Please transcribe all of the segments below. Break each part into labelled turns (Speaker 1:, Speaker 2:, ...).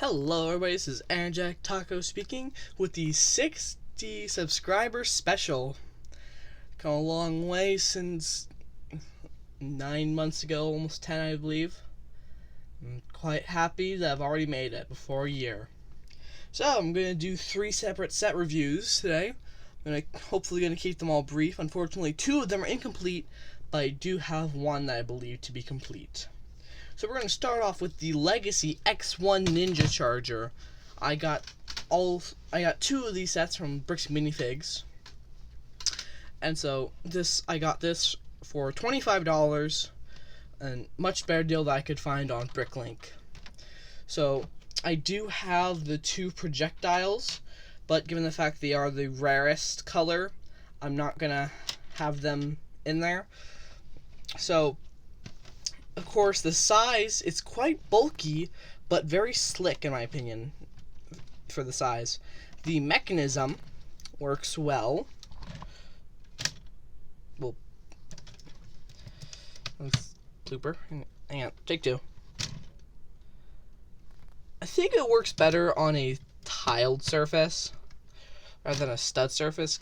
Speaker 1: Hello everybody, this is Aaron Jack Taco speaking with the 60 subscriber special. Come a long way since 9 months ago, almost 10 I believe. I'm quite happy that I've already made it before a year. So I'm going to do 3 separate set reviews today. I'm hopefully going to keep them all brief. Unfortunately 2 of them are incomplete, but I do have one that I believe to be complete. So we're going to start off with the Legacy X-1 Ninja Charger. I got 2 of these sets from Bricks Minifigs. And so I got this for $25, and much better deal that I could find on Bricklink. So I do have the 2 projectiles, but given the fact they are the rarest color, I'm not going to have them in there. So of course, the size, it's quite bulky, but very slick in my opinion for the size. The mechanism works well. Well, let's blooper. Hang on, take 2. I think it works better on a tiled surface rather than a stud surface.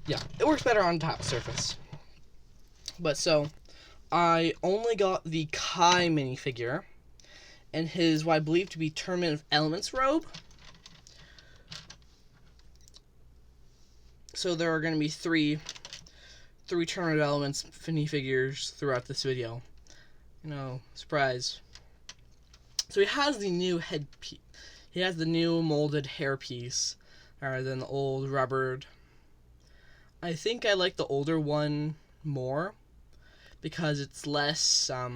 Speaker 1: Yeah, it works better on a tiled surface. But so I only got the Kai minifigure and his what I believe to be Tournament of Elements robe. So there are going to be 3 Tournament of Elements minifigures throughout this video. Surprise. So he has the new headpiece. He has the new molded hairpiece rather than the old rubbered. I think I like the older one more, because it's less, I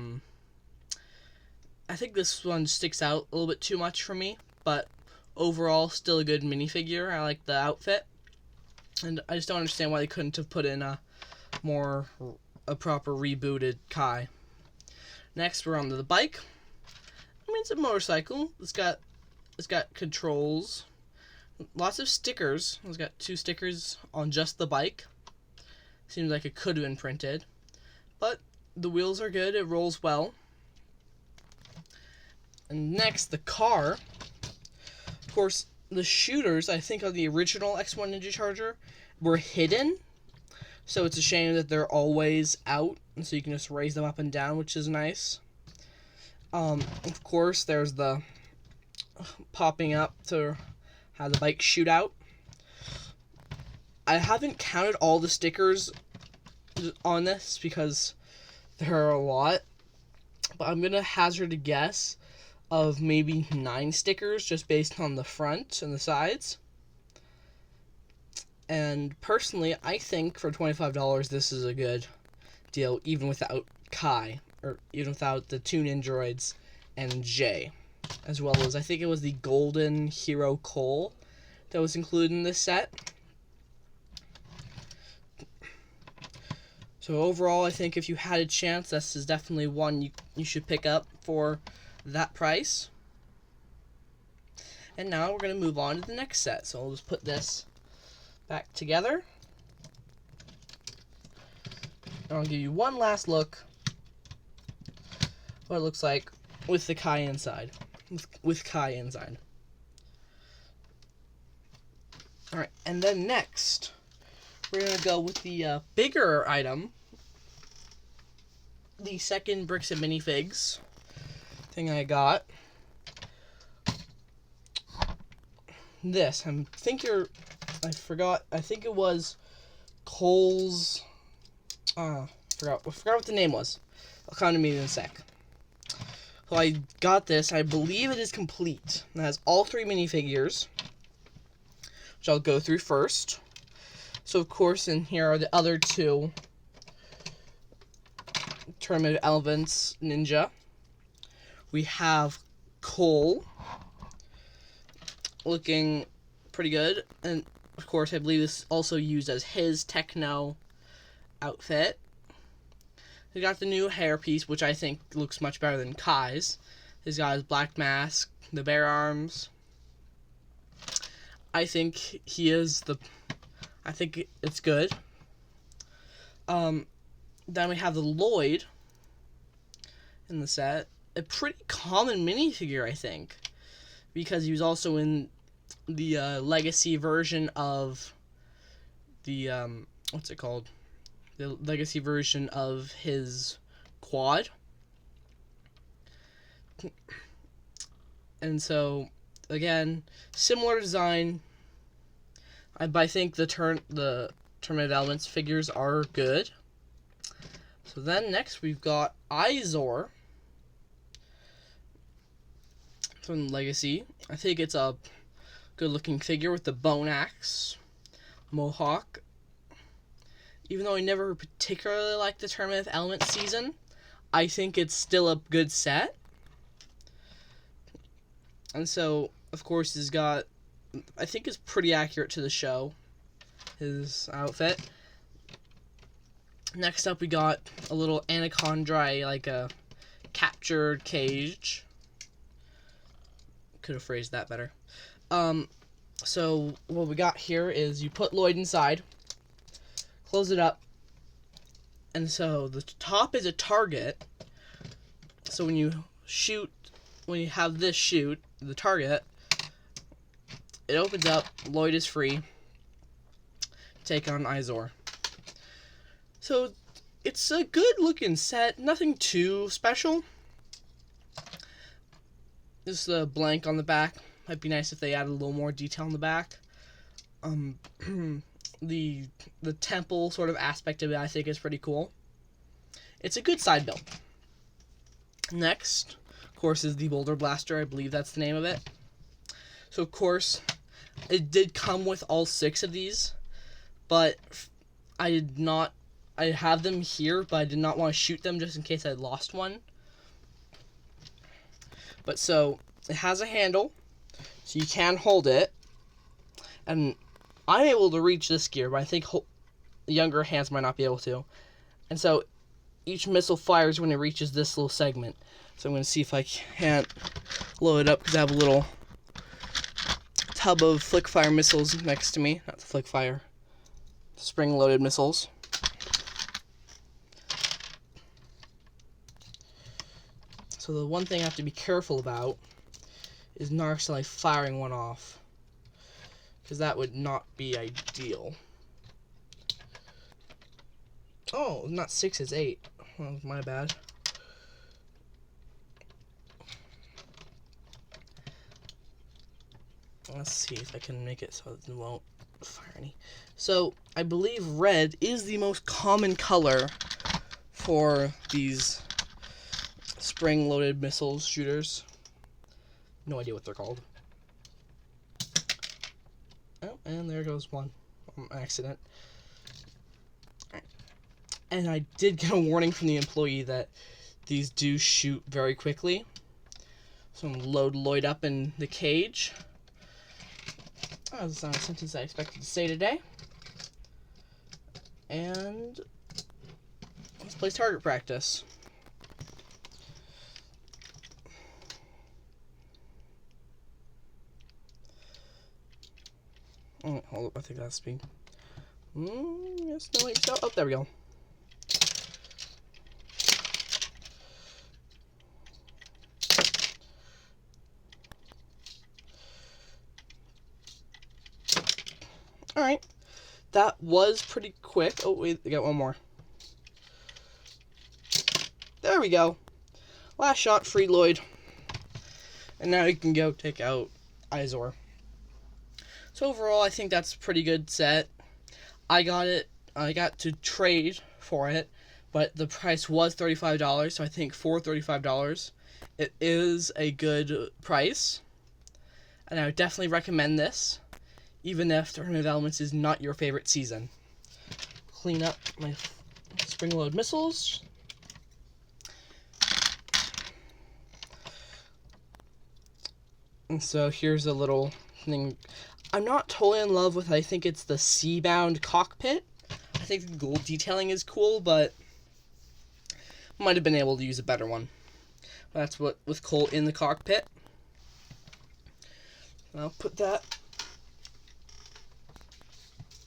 Speaker 1: think this one sticks out a little bit too much for me, but overall, still a good minifigure. I like the outfit, and I just don't understand why they couldn't have put in a proper rebooted Kai. Next, we're on to the bike. I mean, it's a motorcycle. It's got controls, lots of stickers. It's got 2 stickers on just the bike. Seems like it could have been printed. But the wheels are good, it rolls well. And next, the car. Of course, the shooters, I think, on the original X-1 Ninja Charger were hidden. So it's a shame that they're always out, and so you can just raise them up and down, which is nice. Of course, there's the popping up to have the bike shoot out. I haven't counted all the stickers on this because there are a lot, but I'm gonna hazard a guess of maybe 9 stickers just based on the front and the sides. And personally, I think for $25 this is a good deal, even without Kai, or even without the 2 Nindroids and Jay, as well as I think it was the Golden Hero Cole that was included in this set. So overall, I think if you had a chance, this is definitely one you should pick up for that price. And now we're going to move on to the next set. So I'll just put this back together. And I'll give you one last look what it looks like with the Kai inside. With Kai inside. Alright, and then next, we're going to go with the bigger item. The second Bricks and Minifigs thing I got. This, I think it was Cole's, forgot what the name was. It'll come to me in a sec. So I got this, I believe it is complete. It has all 3 minifigures, which I'll go through first. So of course, in here are the other 2 Tournament of Elements Ninja. We have Cole, looking pretty good, and of course I believe this is also used as his techno outfit. He got the new hairpiece, which I think looks much better than Kai's. He's got his black mask, the bare arms. I think it's good. Then we have the Lloyd in the set. a pretty common minifigure, I think, because he was also in the legacy version of the what's it called? The legacy version of his quad. And so, again, similar design. But I think the Terminated Elements figures are good. So then next we've got Izor from Legacy. I think it's a good looking figure with the bone axe, mohawk. Even though I never particularly liked the Terminated Elements season, I think it's still a good set. And so, of course, he's got, I think it's pretty accurate to the show, his outfit. Next up, we got a little anaconda, like a captured cage. Could have phrased that better. So what we got here is you put Lloyd inside, close it up, and so the top is a target. So when you shoot, when you have this shoot, the target, it opens up, Lloyd is free, take on Izor. So it's a good looking set, nothing too special. Just a blank on the back. Might be nice if they added a little more detail on the back. The temple sort of aspect of it I think is pretty cool. It's a good side build. Next, of course, is the Boulder Blaster. I believe that's the name of it. So, of course, it did come with all 6 of these, but I have them here, but I did not want to shoot them just in case I lost one. But so, it has a handle, so you can hold it, and I'm able to reach this gear, but I think younger hands might not be able to. And so, each missile fires when it reaches this little segment. So I'm going to see if I can't load it up, because I have a little tub of flick-fire missiles next to me. Not the flick-fire, spring-loaded missiles. So the one thing I have to be careful about is not accidentally firing one off, because that would not be ideal. Oh, not 6, it's 8. Well, my bad. Let's see if I can make it so it won't fire any. So, I believe red is the most common color for these spring-loaded missiles shooters. No idea what they're called. Oh, and there goes one. Accident. And I did get a warning from the employee that these do shoot very quickly. So I'm going to load Lloyd up in the cage. Oh, that's not a sentence I expected to say today. And let's play target practice. Oh, hold up, I think that's speed. Yes, no, wait, oh, there we go. Alright, that was pretty quick. Oh, wait, I got one more. There we go. Last shot, free Lloyd. And now you can go take out Izor. So overall, I think that's a pretty good set. I got to trade for it, but the price was $35, so I think for $35, it is a good price. And I would definitely recommend this, even if Terminated Elements is not your favorite season. Clean up my spring-load missiles. And so here's a little thing. I'm not totally in love with, I think it's the C-bound cockpit. I think the gold detailing is cool, but might have been able to use a better one. That's what with Cole in the cockpit. And I'll put that.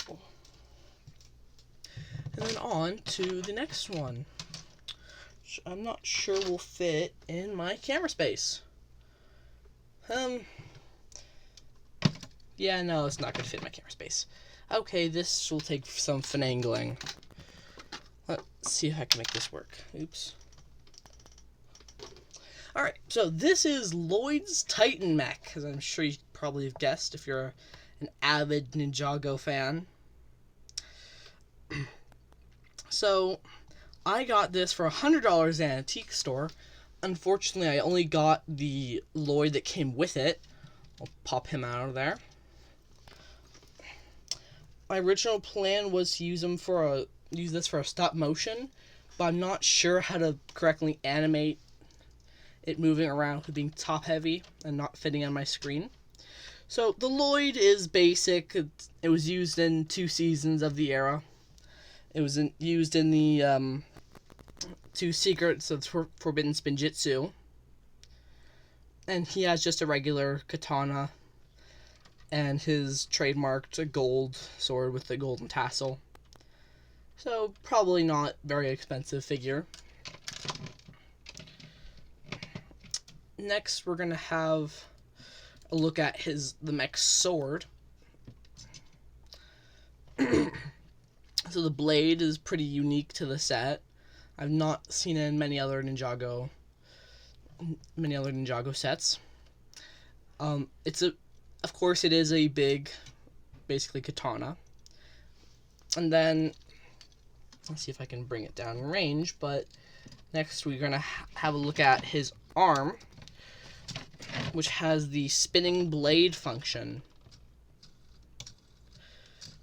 Speaker 1: And then on to the next one, which I'm not sure will fit in my camera space. Yeah, no, it's not going to fit in my camera space. Okay, this will take some finagling. Let's see if I can make this work. Oops. Alright, so this is Lloyd's Titan Mech, as I'm sure you probably have guessed if you're an avid Ninjago fan. So, I got this for $100 at an antique store. Unfortunately, I only got the Lloyd that came with it. I'll pop him out of there. My original plan was to use this for a stop motion, but I'm not sure how to correctly animate it moving around with being top heavy and not fitting on my screen. So the Lloyd is basic. It was used in 2 seasons of the era. It was used in the 2 Secrets of Forbidden Spinjitzu. And he has just a regular katana and his trademarked gold sword with the golden tassel. So probably not very expensive figure. Next, we're gonna have a look at the Mech sword. So the blade is pretty unique to the set. I've not seen it in many other Ninjago sets. Of course, it is a big, basically katana. And then, let's see if I can bring it down in range, but next we're going to have a look at his arm, which has the spinning blade function.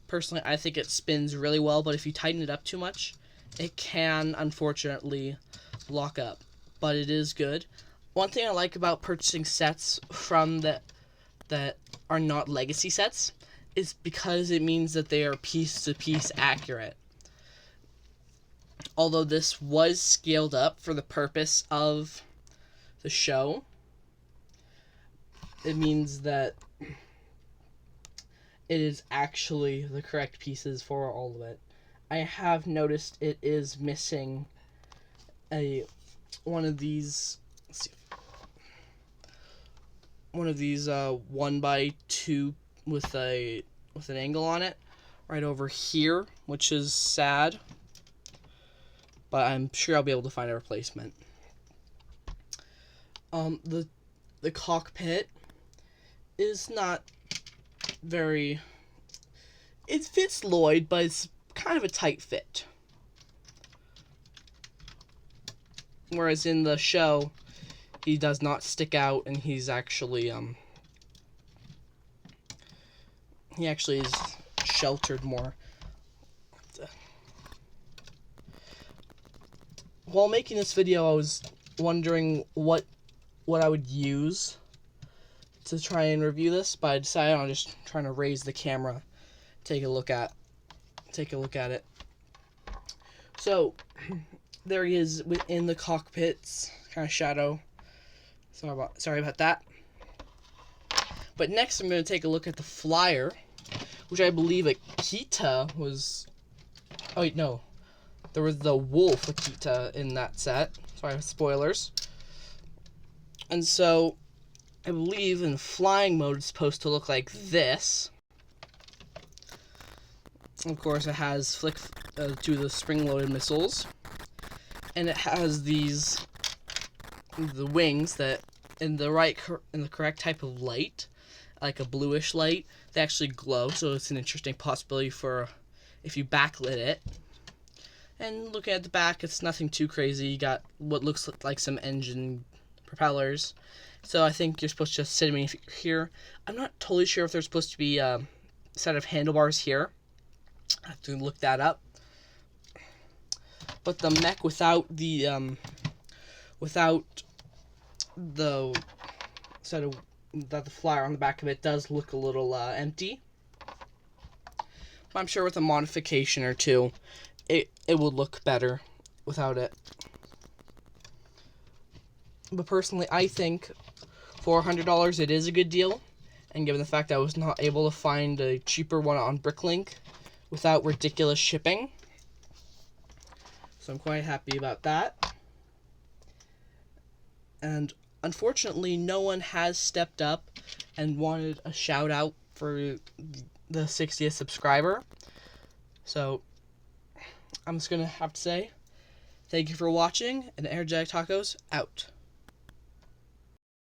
Speaker 1: Personally, I think it spins really well, but if you tighten it up too much, it can, unfortunately, lock up. But it is good. One thing I like about purchasing sets from that are not legacy sets is because it means that they are piece-to-piece accurate. Although this was scaled up for the purpose of the show, it means that it is actually the correct pieces for all of it. I have noticed it is missing one of these 1x2 with an angle on it right over here, which is sad, but I'm sure I'll be able to find a replacement. The cockpit is not very... It fits Lloyd, but it's kind of a tight fit. Whereas in the show, he does not stick out, and he's actually he actually is sheltered more. While making this video, I was wondering what I would use to try and review this, but I decided on just trying to raise the camera, take a look at it. So there he is within the cockpit's kind of shadow. Sorry about that. But next I'm going to take a look at the flyer, which I believe Akita was... Oh wait, no. There was the wolf Akita in that set. Sorry, spoilers. And so, I believe in flying mode it's supposed to look like this. Of course, it has flick to the spring-loaded missiles. And it has the wings that, in the correct type of light, like a bluish light, they actually glow. So it's an interesting possibility for if you backlit it. And looking at the back, it's nothing too crazy. You got what looks like some engine propellers. So I think you're supposed to just sit in here. I'm not totally sure if there's supposed to be a set of handlebars here. I have to look that up. But the mech without the set of the flyer on the back of it does look a little empty. But I'm sure with a modification or two, it would look better without it. But personally, I think for $100 it is a good deal. And given the fact that I was not able to find a cheaper one on Bricklink without ridiculous shipping, so I'm quite happy about that. And unfortunately, no one has stepped up and wanted a shout out for the 60th subscriber. So I'm just going to have to say thank you for watching, and Energetic Tacos out.